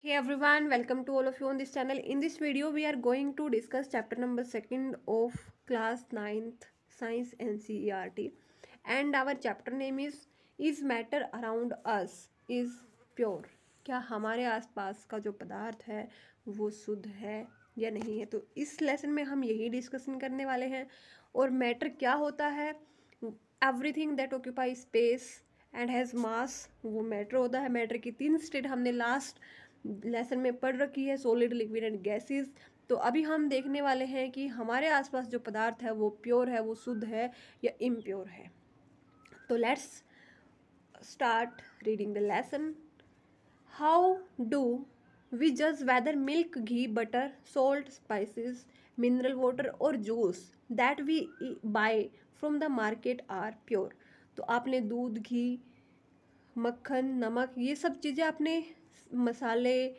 Hey everyone, welcome to all of you on this channel. In this video, we are going to discuss chapter number 2nd of class 9th Science NCERT. And our chapter name is Matter Around Us is Pure. क्या हमारे आसपास का जो पदार्थ है वो शुद्ध है या नहीं है। तो इस लेसन में हम यही डिस्कशन करने वाले हैं। और मैटर क्या होता है? Everything that occupy space and has मास, वो मैटर होता है। मैटर की 3 स्टेट हमने लास्ट लेसन में पढ़ रखी है, सॉलिड, लिक्विड एंड गैसेस। तो अभी हम देखने वाले हैं कि हमारे आसपास जो पदार्थ है वो प्योर है, वो शुद्ध है या इम्प्योर है। तो let's start reading the lesson. How do we जज whether milk, ghee, butter, salt, spices, mineral water और juice that we buy from the market are pure. तो आपने दूध, घी, मक्खन, नमक, ये सब चीज़ें आपने, मसाले,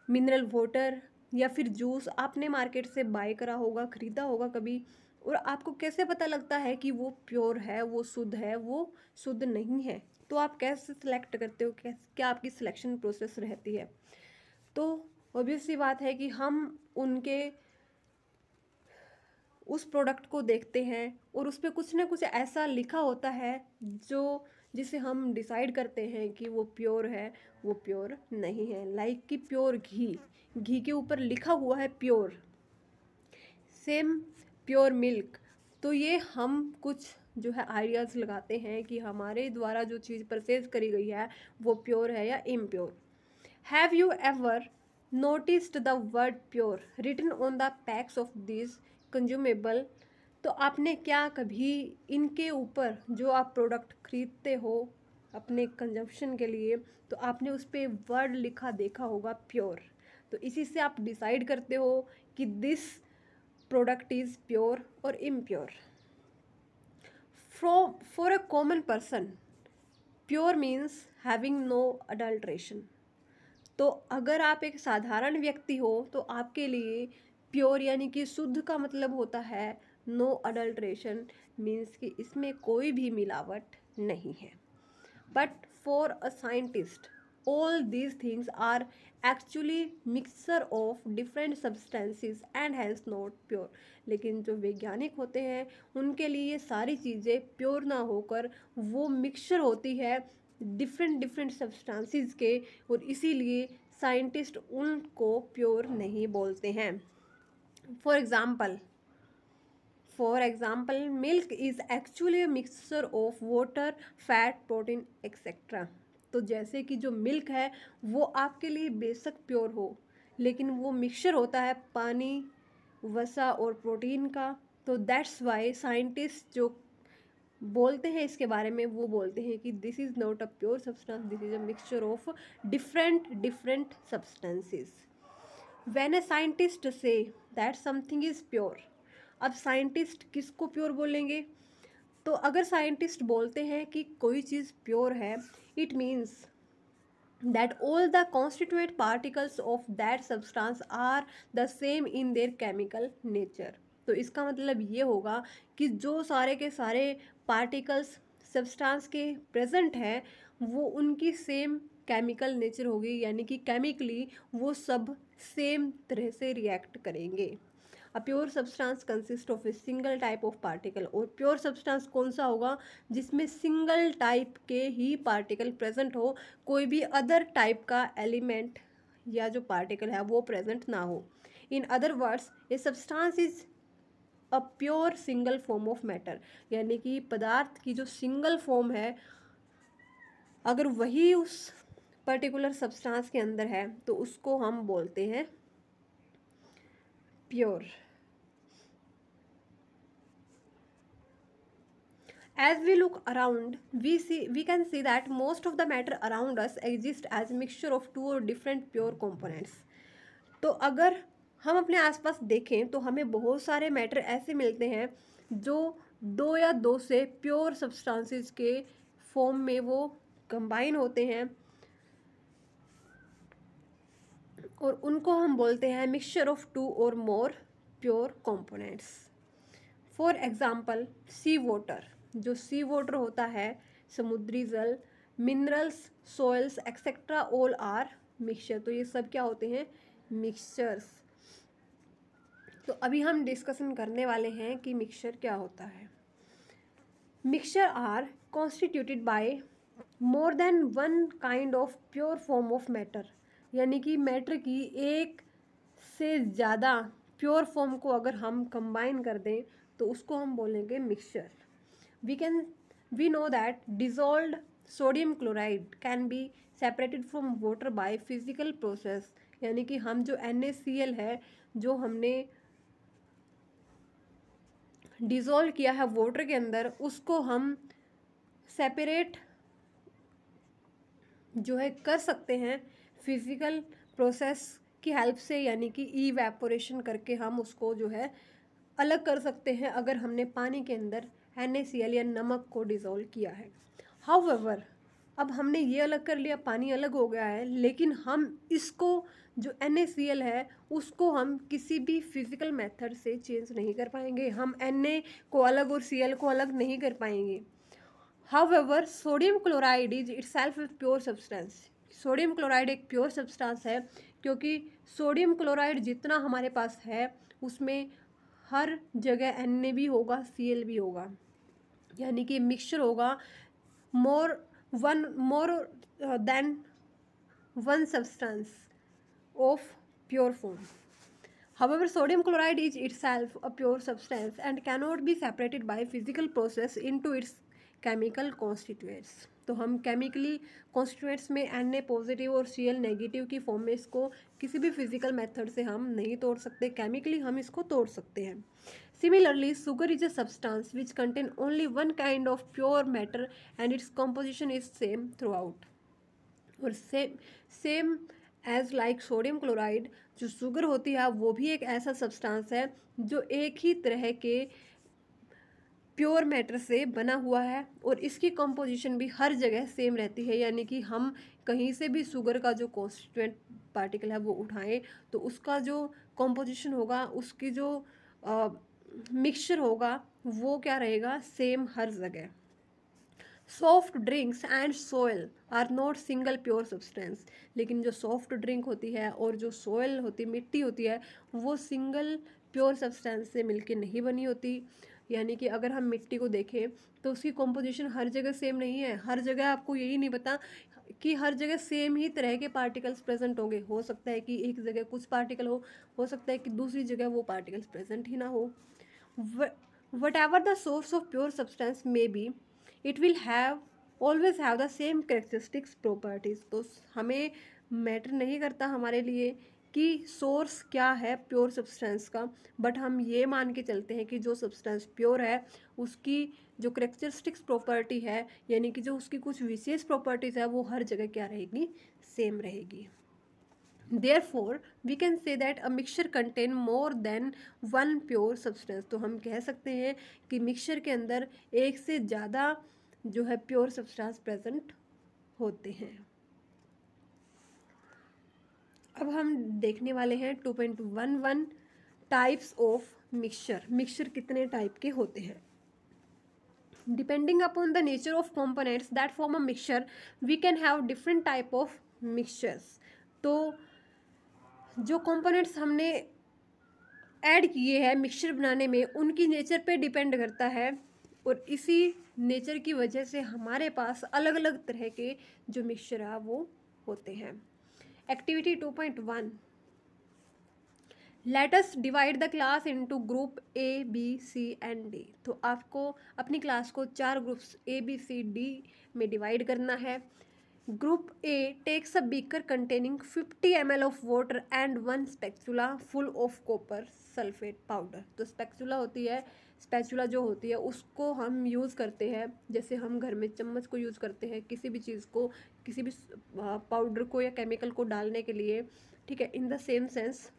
मिनरल वाटर या फिर जूस आपने मार्केट से बाय करा होगा, ख़रीदा होगा कभी। और आपको कैसे पता लगता है कि वो प्योर है, वो शुद्ध है, वो शुद्ध नहीं है? तो आप कैसे सिलेक्ट करते हो, कैसे, क्या आपकी सिलेक्शन प्रोसेस रहती है? तो ऑब्वियस सी बात है कि हम उनके उस प्रोडक्ट को देखते हैं और उस पर कुछ ना कुछ ऐसा लिखा होता है जो जिसे हम डिसाइड करते हैं कि वो प्योर है, वो प्योर नहीं है। लाइक कि प्योर घी, घी के ऊपर लिखा हुआ है प्योर। Same pure milk. तो ये हम कुछ जो है आइडियाज़ लगाते हैं कि हमारे द्वारा जो चीज़ परचेज करी गई है वो प्योर है या impure. Have you ever noticed the word pure written on the packs of this consumable? तो आपने क्या कभी इनके ऊपर, जो आप प्रोडक्ट खरीदते हो अपने कंजप्शन के लिए, तो आपने उस पर वर्ड लिखा देखा होगा प्योर। तो इसी से आप डिसाइड करते हो कि दिस प्रोडक्ट इज़ प्योर और impure. For a common person, pure means having no adulteration. तो अगर आप एक साधारण व्यक्ति हो तो आपके लिए प्योर यानी कि शुद्ध का मतलब होता है नो अडल्ट्रेशन, मीन्स कि इसमें कोई भी मिलावट नहीं है। But for a scientist all these things are actually mixture of different substances and hence not pure। लेकिन जो वैज्ञानिक होते हैं उनके लिए ये सारी चीज़ें प्योर ना होकर वो मिक्सचर होती है डिफरेंट डिफरेंट सब्सटेंसेस के, और इसीलिए साइंटिस्ट उनको प्योर नहीं बोलते हैं। For example milk is actually a mixture of water, fat, protein etcetera. तो जैसे कि जो मिल्क है वो आपके लिए बेशक प्योर हो, लेकिन वो मिक्सचर होता है पानी, वसा और प्रोटीन का। तो दैट्स वाई साइंटिस्ट जो बोलते हैं इसके बारे में, वो बोलते हैं कि this is not a pure substance, this is a mixture of different different substances. When a scientist say that something is pure, अब साइंटिस्ट किसको प्योर बोलेंगे? तो अगर साइंटिस्ट बोलते हैं कि कोई चीज़ प्योर है, it means that all the constituent particles of that substance are the same in their chemical nature. तो इसका मतलब ये होगा कि जो सारे के सारे पार्टिकल्स सब्सटेंस के प्रेजेंट हैं वो उनकी सेम केमिकल नेचर होगी, यानी कि केमिकली वो सब सेम तरह से रिएक्ट करेंगे। अ pure substance consist of a single type of particle. और प्योर सब्सटेंस कौन सा होगा? जिसमें सिंगल टाइप के ही पार्टिकल प्रेजेंट हो, कोई भी अदर टाइप का एलिमेंट या जो पार्टिकल है वो प्रेजेंट ना हो। In other words a substance is a pure single form of matter, यानी कि पदार्थ की जो सिंगल फॉर्म है अगर वही उस पर्टिकुलर सब्सटेंस के अंदर है तो उसको हम बोलते हैं pure. As we look around, we can see that most of the matter around us exists as a mixture of two or different pure components। तो अगर हम अपने आसपास देखें तो हमें बहुत सारे मैटर ऐसे मिलते हैं जो दो या दो से प्योर सब्सटेंसेस के फॉर्म में वो कंबाइन होते हैं, और उनको हम बोलते हैं mixture of two or more pure components. For example sea water, जो सी वाटर होता है, समुद्री जल, minerals, soils etcetera all are mixture. तो ये सब क्या होते हैं? मिक्सचर्स। तो अभी हम डिस्कशन करने वाले हैं कि मिक्सचर क्या होता है। Mixture are constituted by more than one kind of pure form of matter, यानी कि मैटर की एक से ज़्यादा प्योर फॉर्म को अगर हम कंबाइन कर दें तो उसको हम बोलेंगे mixture. We know that dissolved sodium chloride can be separated from water by physical process, यानी कि हम जो NaCl है जो हमने डिज़ोल्व किया है वाटर के अंदर, उसको हम सेपरेट जो है कर सकते हैं फिजिकल प्रोसेस की हेल्प से, यानी कि इवेपोरेशन करके हम उसको जो है अलग कर सकते हैं अगर हमने पानी के अंदर NaCl या नमक को डिज़ोल्व किया है। हाउएवर, अब हमने ये अलग कर लिया, पानी अलग हो गया है, लेकिन हम इसको जो NaCl है उसको हम किसी भी फिजिकल मेथड से चेंज नहीं कर पाएंगे। हम Na को अलग और Cl को अलग नहीं कर पाएंगे। However sodium chloride is itself a pure substance. Sodium chloride एक प्योर सब्सटेंस है, क्योंकि सोडियम क्लोराइड जितना हमारे पास है उसमें हर जगह Na भी होगा, Cl भी होगा, यानी कि मिक्सचर होगा मोर than one substance of pure form. However, sodium chloride is itself a pure substance and cannot be separated by physical process into its chemical constituents. तो हम केमिकली कॉन्स्टिट्यूएंट्स में Na पॉजिटिव और Cl negative की form में इसको किसी भी physical method से हम नहीं तोड़ सकते, केमिकली हम इसको तोड़ सकते हैं। Similarly, sugar is a substance which contain only one kind of pure matter and its composition is same throughout. और same as like sodium chloride, जो शुगर होती है वो भी एक ऐसा सब्सटेंस है जो एक ही तरह के प्योर मैटर से बना हुआ है और इसकी कंपोजिशन भी हर जगह सेम रहती है, यानी कि हम कहीं से भी शुगर का जो कॉन्स्टिट्यूएंट पार्टिकल है वो उठाएं तो उसका जो कंपोजिशन होगा, उसकी जो मिक्सचर होगा वो क्या रहेगा? सेम हर जगह। Soft drinks and soil are not single pure substance, लेकिन जो सॉफ्ट ड्रिंक होती है और जो सोयल होती है, मिट्टी होती है, वो सिंगल प्योर सब्सटेंस से मिलके नहीं बनी होती। यानी कि अगर हम मिट्टी को देखें तो उसकी कॉम्पोजिशन हर जगह सेम नहीं है। हर जगह आपको यही नहीं पता कि हर जगह सेम ही तरह के पार्टिकल्स प्रेजेंट होंगे। हो सकता है कि एक जगह कुछ पार्टिकल हो सकता है कि दूसरी जगह वो पार्टिकल्स प्रेजेंट ही ना हो। What ever the source of pure substance may be, it will have always have the same characteristics properties. तो हमें मैटर नहीं करता हमारे लिए कि सोर्स क्या है प्योर सब्सटेंस का, बट हम ये मान के चलते हैं कि जो सब्सटेंस प्योर है उसकी जो कैरेक्टरिस्टिक्स प्रॉपर्टी है, यानी कि जो उसकी कुछ विशेष प्रॉपर्टीज़ है, वो हर जगह क्या रहेगी? सेम रहेगी। Therefore, we can say that a mixture contain more than one pure substance. तो हम कह सकते हैं कि मिक्सचर के अंदर एक से ज़्यादा जो है प्योर सब्सटेंस प्रेजेंट होते हैं। अब हम देखने वाले हैं 2.11 टाइप्स ऑफ मिक्सचर। मिक्सचर कितने टाइप के होते हैं? Depending upon the nature of components that form a mixture, we can have different type of mixtures. तो जो कंपोनेंट्स हमने ऐड किए हैं मिक्सचर बनाने में, उनकी नेचर पे डिपेंड करता है और इसी नेचर की वजह से हमारे पास अलग अलग तरह के जो मिक्सचर है वो होते हैं। Activity 2.1, let us divide the class into group A, B, C and D। तो आपको अपनी क्लास को 4 groups A, B, C, D में डिवाइड करना है। Group A takes a beaker containing 50 ml of water and 1 spatula full of copper sulphate powder. तो spatula जो होती है उसको हम यूज़ करते हैं, जैसे हम घर में चम्मच को यूज़ करते हैं किसी भी चीज़ को, किसी भी पाउडर को या केमिकल को डालने के लिए, ठीक है। इन द सेम सेंस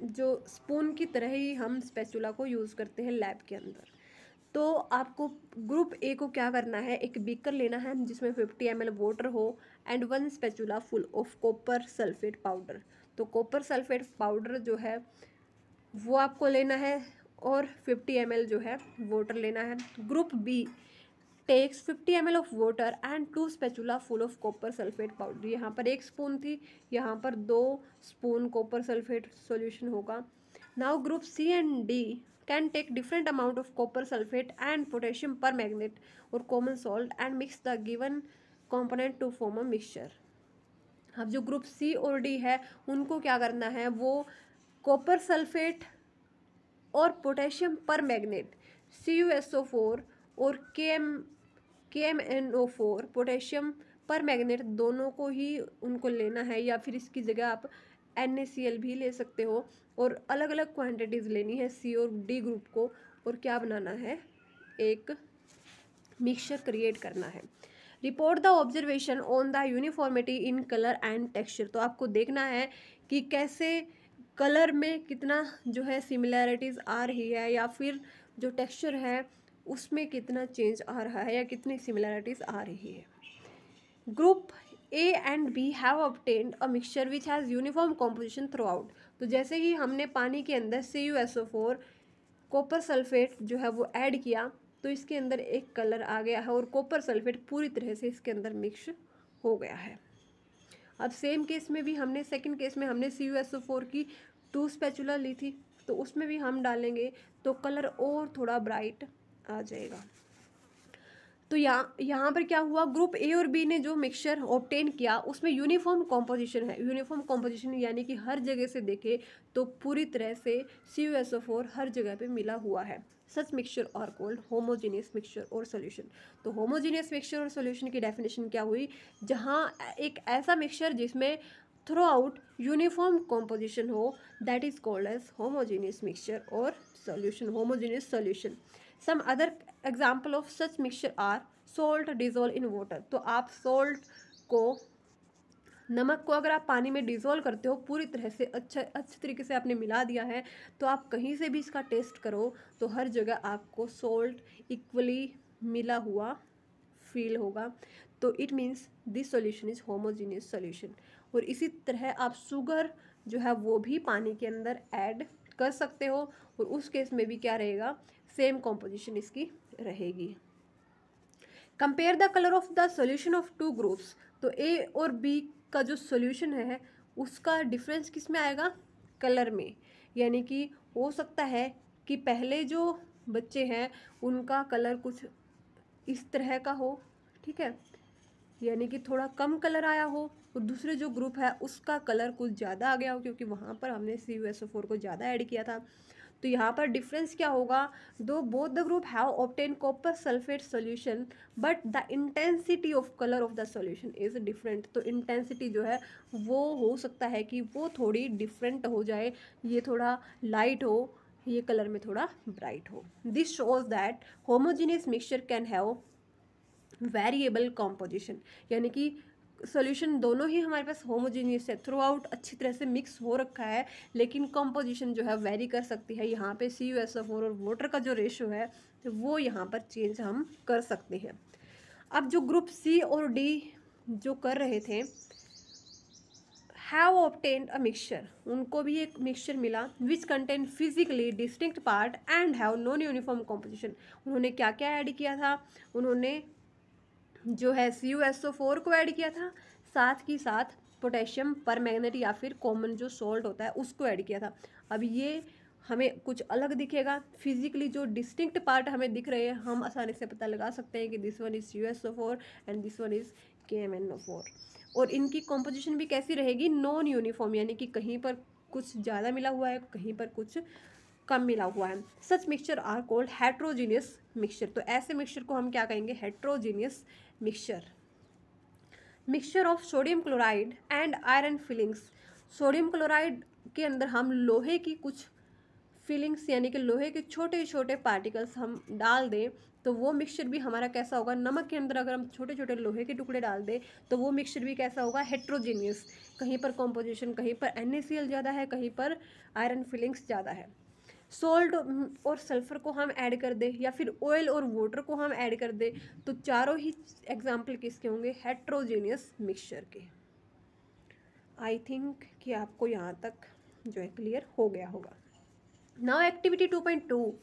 जो स्पून की तरह ही हम स्पैचुला को यूज़ करते हैं लैब के अंदर। तो आपको ग्रुप ए को क्या करना है? एक बीकर लेना है जिसमें 50 ml वाटर हो and 1 spatula full of copper sulphate powder. तो कॉपर सल्फेट पाउडर जो है वो आपको लेना है और 50 ml जो है वाटर लेना है। Group B takes 50 ml of water and 2 spatula full of copper sulphate powder. यहाँ पर 1 स्पून थी, यहाँ पर 2 स्पून कॉपर सल्फेट सॉल्यूशन होगा। Now group C and D can take different amount of copper sulphate and potassium permanganate or common salt and mix the given component to form a mixture. अब जो group C और D है उनको क्या करना है, वो copper sulphate और पोटेशियम पर मैग्नेट CuSO4 और KMnO4 पोटेशियम पर मैग्नेट दोनों को ही उनको लेना है, या फिर इसकी जगह आप NaCl भी ले सकते हो, और अलग अलग क्वांटिटीज़ लेनी है सी और डी ग्रुप को, और क्या बनाना है, एक मिक्सचर क्रिएट करना है। Report the observation on the uniformity in colour and texture. तो आपको देखना है कि कैसे कलर में कितना जो है सिमिलैरिटीज़ आ रही है, या फिर जो टेक्सचर है उसमें कितना चेंज आ रहा है, या कितनी सिमिलैरिटीज़ आ रही है। Group A and B have obtained a mixture which has uniform composition throughout. तो जैसे ही हमने पानी के अंदर CuSO4 कॉपर सल्फेट जो है वो ऐड किया, तो इसके अंदर एक कलर आ गया है और कॉपर सल्फेट पूरी तरह से इसके अंदर मिक्स हो गया है। अब सेम केस में भी हमने, सेकंड केस में हमने CuSO4 की 2 स्पैचुला ली थी, तो उसमें भी हम डालेंगे तो कलर और थोड़ा ब्राइट आ जाएगा। तो यहाँ पर क्या हुआ, ग्रुप ए और बी ने जो मिक्सचर ऑब्टेन किया उसमें यूनिफॉर्म कॉम्पोजिशन है। यूनिफॉर्म कॉम्पोजिशन यानी कि हर जगह से देखे तो पूरी तरह से CuSO4 हर जगह पे मिला हुआ है। Such mixture are called homogeneous mixture और सॉल्यूशन। तो होमोजीनियस मिक्सचर और सॉल्यूशन की डेफिनेशन क्या हुई, जहाँ एक ऐसा मिक्सचर जिसमें थ्रू आउट यूनिफॉर्म कॉम्पोजिशन हो, that is called as homogeneous mixture और solution, homogeneous solution. Some other example of such mixture are salt dissolve in water. तो आप सॉल्ट को, नमक को अगर आप पानी में डिज़ोल्व करते हो, पूरी तरह से अच्छे तरीके से आपने मिला दिया है, तो आप कहीं से भी इसका टेस्ट करो तो हर जगह आपको सॉल्ट इक्वली मिला हुआ फील होगा। तो it means this solution is homogeneous solution. और इसी तरह आप शुगर जो है वो भी पानी के अंदर ऐड कर सकते हो, और उस केस में भी क्या रहेगा, सेम कॉम्पोजिशन इसकी रहेगी। Compare the colour of the solution of two groups. तो ए और बी का जो सॉल्यूशन है उसका डिफरेंस किस में आएगा, कलर में। यानी कि हो सकता है कि पहले जो बच्चे हैं उनका कलर कुछ इस तरह का हो, ठीक है, यानी कि थोड़ा कम कलर आया हो, और दूसरे जो ग्रुप है उसका कलर कुछ ज़्यादा आ गया हो, क्योंकि वहाँ पर हमने CuSO4 को ज़्यादा ऐड किया था। तो यहाँ पर डिफरेंस क्या होगा, दो both the group have obtain copper sulphate solution but the intensity of colour of the solution is different. तो इंटेंसिटी जो है वो हो सकता है कि वो थोड़ी डिफरेंट हो जाए, ये थोड़ा लाइट हो, ये कलर में थोड़ा ब्राइट हो। This shows that homogeneous mixture can have variable composition, यानी कि सॉल्यूशन दोनों ही हमारे पास होमोजीनियस है, थ्रू आउट अच्छी तरह से मिक्स हो रखा है, लेकिन कॉम्पोजिशन जो है वेरी कर सकती है। यहाँ पे CuSO4 और वाटर का जो रेशो है वो यहाँ पर चेंज हम कर सकते हैं। अब जो ग्रुप सी और डी जो कर रहे थे, हैव ऑब्टेन्ड अ मिक्सचर, उनको भी एक मिक्सचर मिला which contain physically distinct part and have non uniform composition. उन्होंने क्या क्या ऐड किया था, उन्होंने जो है CuSO4 को ऐड किया था, साथ ही साथ पोटेशियम पर मैग्नेट या फिर कॉमन जो सॉल्ट होता है उसको ऐड किया था। अब ये हमें कुछ अलग दिखेगा, फिजिकली जो डिस्टिंक्ट पार्ट हमें दिख रहे हैं हम आसानी से पता लगा सकते हैं कि this one is CuSO4 and this one is KMnO4। और इनकी कॉम्पोजिशन भी कैसी रहेगी, नॉन यूनिफॉर्म, यानी कि कहीं पर कुछ ज़्यादा मिला हुआ है, कहीं पर कुछ कम मिला हुआ है। Such mixture are called heterogeneous mixture. तो ऐसे मिक्सचर को हम क्या कहेंगे, heterogeneous mixture. Mixture of sodium chloride and iron filings. Sodium chloride के अंदर हम लोहे की कुछ फिलिंग्स यानी कि लोहे के छोटे छोटे पार्टिकल्स हम डाल दें तो वो मिक्सचर भी हमारा कैसा होगा, नमक के अंदर अगर हम छोटे छोटे लोहे के टुकड़े डाल दें तो वो मिक्सचर भी कैसा होगा, हेट्रोजीनियस। कहीं पर कॉम्पोजिशन, कहीं पर NaCl ज़्यादा है, कहीं पर आयरन फिलिंग्स ज़्यादा है। सोल्ट और सल्फर को हम ऐड कर दें या फिर ऑयल और वाटर को हम ऐड कर दें, तो चारों ही एग्जाम्पल किसके होंगे, हेट्रोजीनियस मिक्सचर के। आई थिंक कि आपको यहाँ तक जो है क्लियर हो गया होगा। Now activity 2.2,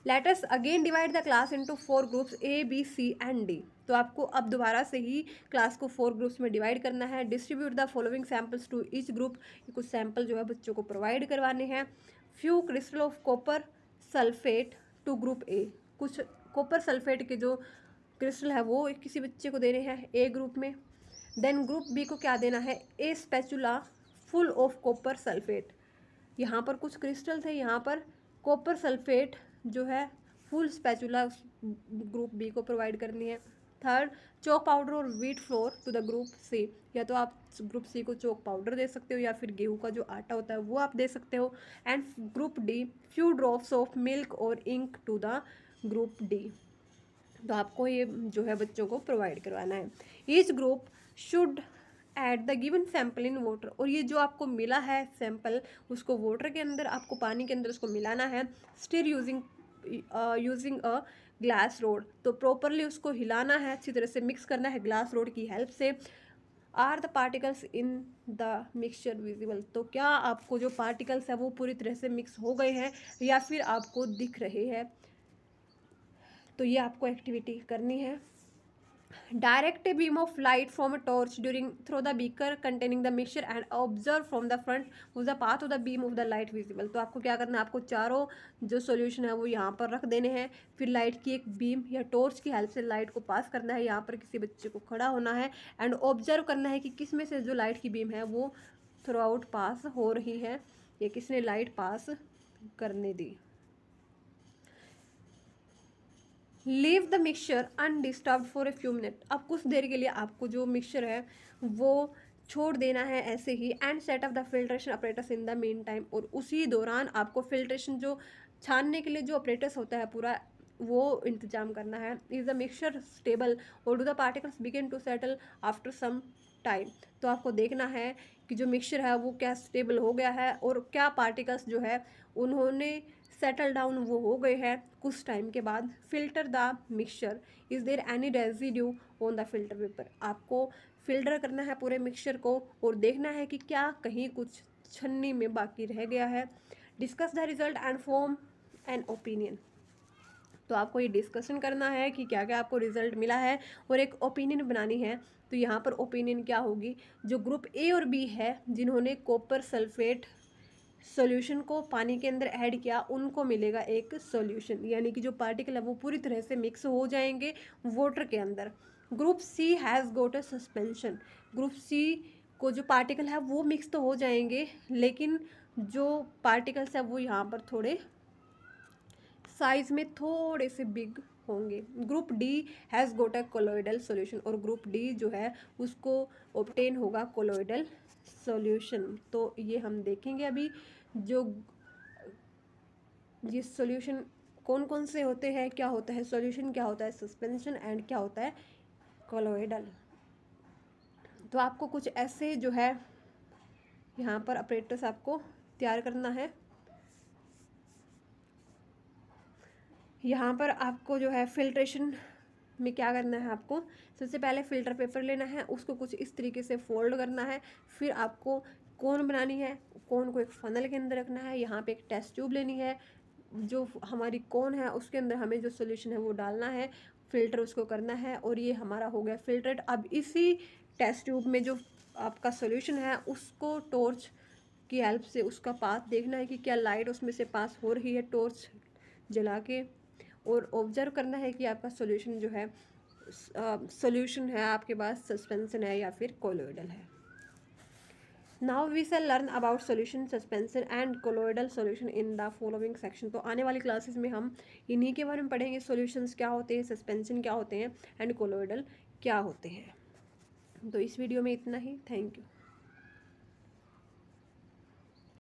let us again divide the class into 4 groups A B C and D. तो आपको अब दोबारा से ही क्लास को 4 ग्रुप्स में डिवाइड करना है। Distribute the following samples to each group. कुछ सैंपल जो है बच्चों को प्रोवाइड करवाने हैं। Few crystal of copper sulphate to group A. कुछ कॉपर सल्फेट के जो क्रिस्टल है वो किसी बच्चे को देने हैं ए ग्रुप में। देन ग्रुप बी को क्या देना है, a spatula full of copper sulphate. यहाँ पर कुछ क्रिस्टल थे, यहाँ पर कॉपर सल्फेट जो है फुल स्पैचुला ग्रुप बी को प्रोवाइड करनी है। Third, chalk powder or wheat flour to the group C. या तो आप ग्रुप सी को चॉक पाउडर दे सकते हो या फिर गेहूं का जो आटा होता है वो आप दे सकते हो। And group D, few drops of milk और ink to the group D. तो आपको ये जो है बच्चों को प्रोवाइड करवाना है। Each group should add the given sample in water. और ये जो आपको मिला है सैंपल उसको वाटर के अंदर, आपको पानी के अंदर उसको मिलाना है। Stir using a glass rod. तो प्रॉपरली उसको हिलाना है, अच्छी तरह से मिक्स करना है ग्लास रोड की हेल्प से। Are the particles in the mixture visible. तो क्या आपको जो पार्टिकल्स है वो पूरी तरह से मिक्स हो गए हैं या फिर आपको दिख रहे हैं। तो ये आपको एक्टिविटी करनी है। Direct a beam of light from a torch during through the beaker containing the mixture and observe from the front was the path of the beam of the light visible. तो आपको क्या करना है, आपको चारों जो सॉल्यूशन है वो यहाँ पर रख देने हैं। फिर लाइट की एक बीम या टॉर्च की हेल्प से लाइट को पास करना है। यहाँ पर किसी बच्चे को खड़ा होना है एंड ऑब्जर्व करना है कि किस में से जो लाइट की बीम है वो थ्रू आउट पास हो रही है या किसने लाइट पास करने दी। Leave the mixture undisturbed for a few minute. अब कुछ देर के लिए आपको जो मिक्सचर है वो छोड़ देना है ऐसे ही। And set up the filtration apparatus in the mean time. और उसी दौरान आपको फिल्ट्रेशन जो छानने के लिए जो अपरेटस होता है पूरा वो इंतजाम करना है। इज द मिक्सचर स्टेबल और do the particles begin to settle after some time. तो आपको देखना है कि जो मिक्सचर है वो क्या स्टेबल हो गया है और क्या पार्टिकल्स जो है उन्होंने सेटल डाउन वो हो गए हैं कुछ टाइम के बाद। Filter the mixture, is there any residue on the filter paper. आपको फिल्टर करना है पूरे मिक्सचर को और देखना है कि क्या कहीं कुछ छन्नी में बाकी रह गया है। Discuss the result and form an opinion. तो आपको ये डिस्कशन करना है कि क्या क्या आपको रिजल्ट मिला है और एक ओपिनियन बनानी है। तो यहाँ पर ओपिनियन क्या होगी, जो ग्रुप ए और बी है जिन्होंने कॉपर सल्फेट सॉल्यूशन को पानी के अंदर ऐड किया उनको मिलेगा एक सॉल्यूशन, यानी कि जो पार्टिकल है वो पूरी तरह से मिक्स हो जाएंगे वाटर के अंदर। Group C has got a suspension. Group C को जो पार्टिकल है वो मिक्स तो हो जाएंगे लेकिन जो पार्टिकल्स है वो यहाँ पर थोड़े साइज में थोड़े से बिग होंगे। Group D has got a colloidal solution. और ग्रुप डी जो है उसको ऑब्टेन होगा कोलोइडल सॉल्यूशन। तो ये हम देखेंगे अभी जो ये सॉल्यूशन कौन कौन से होते हैं, क्या होता है सॉल्यूशन, क्या होता है सस्पेंशन एंड क्या होता है कोलोइडल। तो आपको कुछ ऐसे जो है यहाँ पर ऑपरेटर्स आपको तैयार करना है। यहाँ पर आपको जो है फिल्ट्रेशन में क्या करना है, आपको सबसे पहले फ़िल्टर पेपर लेना है, उसको कुछ इस तरीके से फोल्ड करना है। फिर आपको कोन बनानी है, कोन को एक फनल के अंदर रखना है। यहाँ पे एक टेस्ट ट्यूब लेनी है, जो हमारी कोन है उसके अंदर हमें जो सोल्यूशन है वो डालना है, फ़िल्टर उसको करना है और ये हमारा हो गया फिल्ट्रेट। अब इसी टेस्ट ट्यूब में जो आपका सोल्यूशन है उसको टॉर्च की हेल्प से उसका पाथ देखना है कि क्या लाइट उसमें से पास हो रही है टॉर्च जला के, और ऑब्जर्व करना है कि आपका सॉल्यूशन जो है सॉल्यूशन है आपके पास सस्पेंशन है या फिर कोलोइडल है। Now we shall learn about solution, suspension and colloidal solution in the following section. तो आने वाली क्लासेस में हम इन्हीं के बारे में पढ़ेंगे, सॉल्यूशंस क्या होते हैं, सस्पेंशन क्या होते हैं एंड कोलोइडल क्या होते हैं। तो इस वीडियो में इतना ही। Thank you.